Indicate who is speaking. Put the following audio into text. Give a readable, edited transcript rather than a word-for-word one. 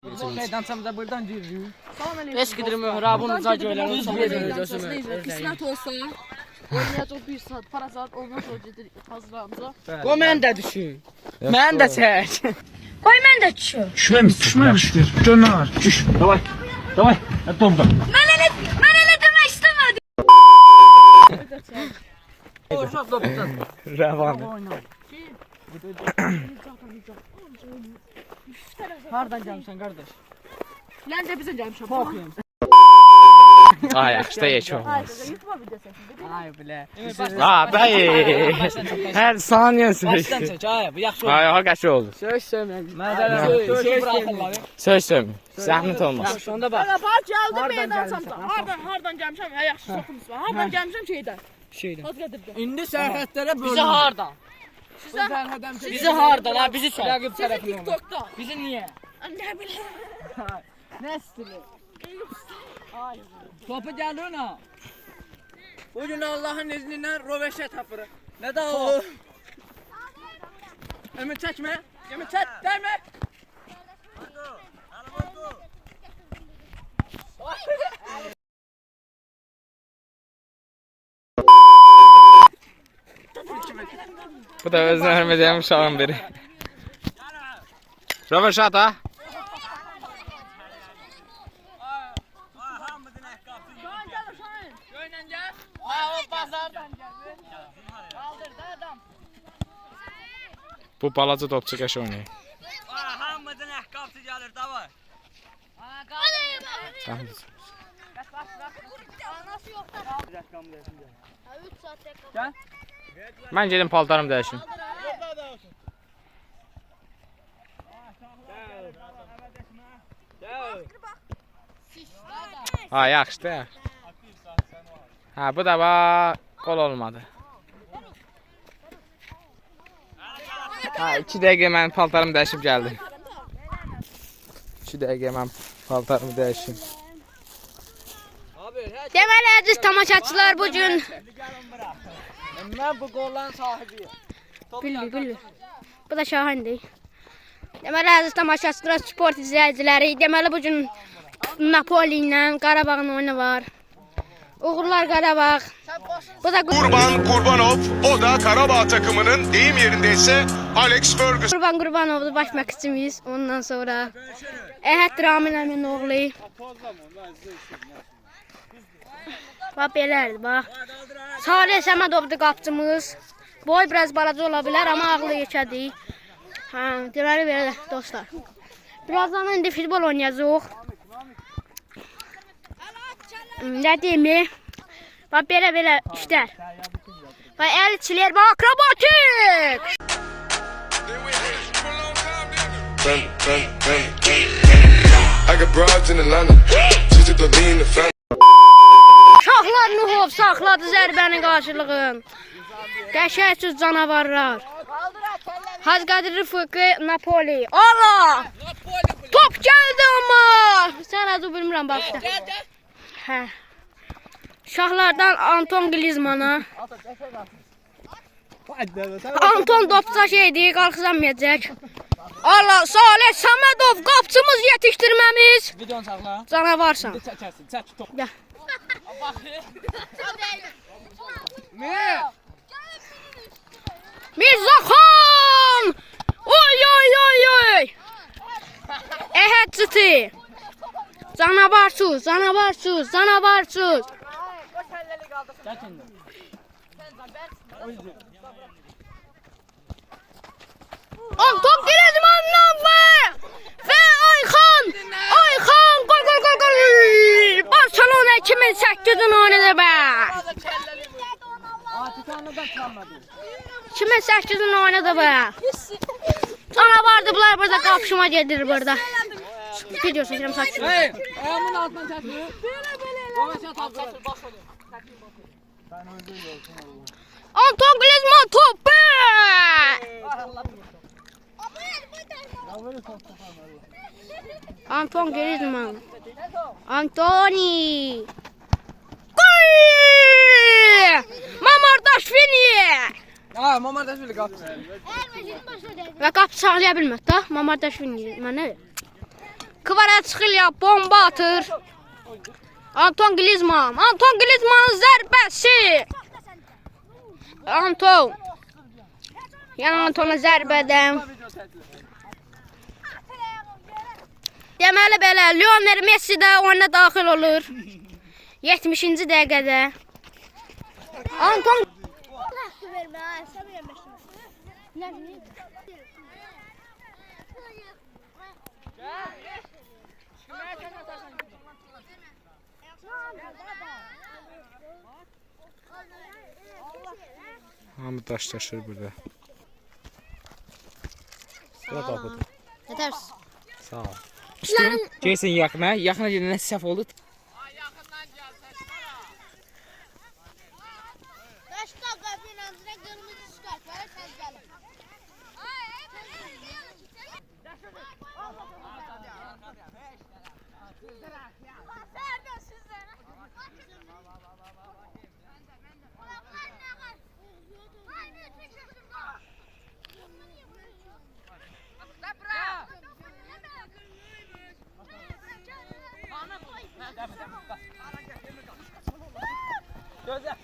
Speaker 1: Meydançamıza buradan giriyor.
Speaker 2: Eskidir mührabın zacöyler.
Speaker 3: Kısmet olsa oynayacaq 1 saat, para saat ondan sonra gedir hazırlanacaq.
Speaker 1: O mən də düşün. Mən də çək.
Speaker 4: Koy mən də düşür.
Speaker 5: Düşmemiştir. Canavar. Düş. Davay. Davay. Hadi domda.
Speaker 4: Mən elə demək istəmədim.
Speaker 1: Orşaq topdan.
Speaker 2: Rəvan.
Speaker 1: Hardan gəlmişsən qardaş?
Speaker 3: Mən də bizə gəlmişəm.
Speaker 1: Baxın.
Speaker 2: Ay, yaxşı da yeç olmaz.
Speaker 3: YouTube video çəkdim.
Speaker 1: Ay bilə.
Speaker 2: Dayı. Hər saniyə
Speaker 1: Başdan
Speaker 2: söz.
Speaker 1: çək. Ay bu yaxşı oldu.
Speaker 2: Ay, o qəşə olur.
Speaker 1: Söz söyməyəm. Söz buraxırlar.
Speaker 2: Söz söymür. Zəhmət olmaz.
Speaker 1: Yaxşı onda bax.
Speaker 3: Ana bax gəldim
Speaker 1: Hardan
Speaker 3: meydançamda.
Speaker 1: gəlmisən?
Speaker 3: Hardan gəlmişəm? Hə yaxşı soxunuz var. Hardan gəlmişəm şeydən.
Speaker 1: Şeydə.
Speaker 3: Hazqədirdə.
Speaker 1: İndi sərhədlərə bölünür.
Speaker 2: Bizi hardan?
Speaker 1: Bu sərhədəm çək.
Speaker 2: Bizi hardan ha? Bizi çək.
Speaker 1: Rəqib
Speaker 3: Sizi
Speaker 1: tərəfini olur.
Speaker 3: TikTokda.
Speaker 1: Bizi niyə?
Speaker 3: Nə bilim.
Speaker 1: Nə stili? Topu gəlir ha. Bugün Allah'ın izniyle röveşe tapırıq. Ne daha o? Ümit çəkmə. Ümit çək, dəymə.
Speaker 2: Bu da özünə hörmət edən uşağın biri. Röveşat ha? Bu balaca topçu qəşə oynayır.
Speaker 1: Hamıdan əhqabçı gəlir, davay.
Speaker 2: Mən gedim paltarımı dəyişim. Ha, yaxşıdır. Ha, bu da bax, qol olmadı. Ha, 2 dəqiqə mən paltarımı dəyişib gəldim. 2 dəqiqə mən paltarımı dəyişim.
Speaker 4: Deməli əziz tamaşaçılar bu gün
Speaker 1: Mən bu qolların sahibiyim.
Speaker 4: Güllü. Bu da şahandır. Deməli əziz tamaşaçılar, sport izləyiciləri, deməli bu gün Napoli ilə Qarabağın oyunu var. Uğurlar Qarabağ. Bu da
Speaker 6: Kurbanov, o da Karabağ takımının deyim yerindeyse Alex Ferguson.
Speaker 4: Qurbanovdur baş məqsimiz. Ondan sonra Əhəd Ramil əmin oğlu. Bax belədir, bax. Salih Səmədovdur qapçımız. Boy biraz balaca ola bilər, amma ağlı yekədir. Hə, deməli belə dostlar. Birazdan indi futbol oynayacağıq. Nə deyim? Bax belə işlər. Bax elçilər, bax akrobatik.
Speaker 6: I got broads in Atlanta, just to lean the family.
Speaker 4: Uşaqlar Nuhov saxladı zərbəni qarşılığın. Qəşəngsiz canavarlar. Hazqadir Rıfıqı Napoli. Allah! Top gəldi amma. Sən adı bilmirəm bax işte. Hə. Uşaqlardan Anton Glizmana. Anton topça şeydi, qalxızamayacaq. Allah, Salih Səmədov qapçımız yetişdirməmiz.
Speaker 1: Videonu saxla.
Speaker 4: Canavarsan.
Speaker 1: Çəkərsin, çək top.
Speaker 4: Gəl.
Speaker 1: Ne?
Speaker 4: Mirzaxan! Oy oy oy oy! Əhəd citi. Canavarsız, canavarsız, canavarsız.
Speaker 1: Çəkin.
Speaker 4: Anton Griezmann'dan ve Ayxan! Ayxan! Gol gol gol gol! Barcelona 2008'in oynadı be!
Speaker 1: Atikanlıdan çalmadı.
Speaker 4: 2008'in oynadı be! Canavardı bunlar burada kapışma gelir burada. Video çekelim saçını.
Speaker 1: Hey, ayağımın altından çəkmir. Röveşe tapırıq.
Speaker 4: Anton Griezmann topu! Anton Griezmann. Antoni. Gol! Mamardashvili.
Speaker 1: Ha, Mamardashvili qapısı.
Speaker 4: Və qapı saxlaya bilmir da. Mamardashvili mənə. Kvaratskhelia bomba atır. Anton Griezmann. Anton Griezmann'ın zərbəsi. Anton. Yəni Antona zərbədən. Deməli belə Lionel Messi də oyuna daxil olur. 70-ci dəqiqədə. Anton
Speaker 2: Hamı daşlaşır burada. Bura da budur.
Speaker 4: Yetərsiz.
Speaker 2: Sağ ol. Jason yaxına gedəndə səhv oldu.
Speaker 1: Gözlə.